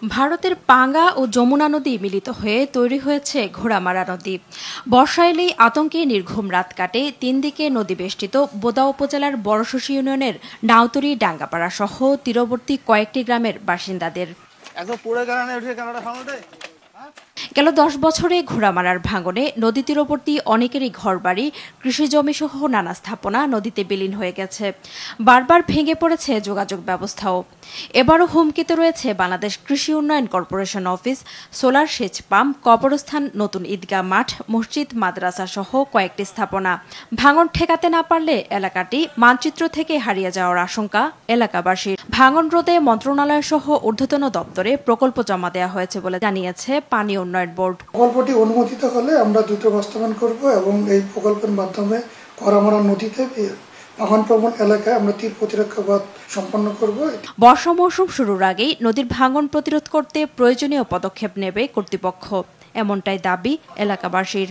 ভারতের পাঙ্গা ও যমুনা নদী মিলিত হয়ে তৈরি হয়েছে ঘোড়ামারা নদী। বর্ষা এলেই আতঙ্কে নির্ঘুম রাত কাটে তিন দিকে নদী বেষ্টিত বোদা উপজেলার বড়শশী ইউনিয়নের নাউতরি ডাঙ্গাপাড়া সহ তীরবর্তী কয়েকটি গ্রামের বাসিন্দাদের। গেল 10 বছরে ঘোড়ামারার ভাঙনে নদী তীরবর্তী অনেকেরই ঘরবাড়ি, কৃষিজমি সহ নানা স্থাপনা নদীতে বিলীন হয়ে গেছে। বারবার ভেঙে পড়েছে যোগাযোগ ব্যবস্থাও। এবারও হুমকিতে রয়েছে বাংলাদেশ কৃষি উন্নয়ন কর্পোরেশন অফিস, সোলার সেচ পাম্প, কবরস্থান, নতুন ঈদগাহ মাঠ, মসজিদ, মাদ্রাসা সহ কয়েকটি স্থাপনা। ভাঙন ঠেকাতে না পারলে এলাকাটি মানচিত্র থেকে হারিয়ে যাওয়ার আশঙ্কা এলাকাবাসীর। ভাঙন রোধে মন্ত্রণালয় সহ ঊর্ধ্বতন দপ্তরে প্রকল্প জমা দেওয়া হয়েছে বলে জানিয়েছে পানি উন্নয়ন বোর্ড। প্রকল্পটি অনুমোদিত হলে আমরা দ্রুত বাস্তবায়ন করব এবং এই প্রকল্পের মাধ্যমে ঘোড়ামারা নদীতে ভাঙনপ্রবণ এলাকায় আমরা তীর প্রতিরক্ষা বাঁধ সম্পন্ন করব। বর্ষা মৌসুম শুরুর আগেই নদীর ভাঙন প্রতিরোধ করতে প্রয়োজনীয় পদক্ষেপ নেবে কর্তৃপক্ষ, এমনটাই দাবি এলাকাবাসীর।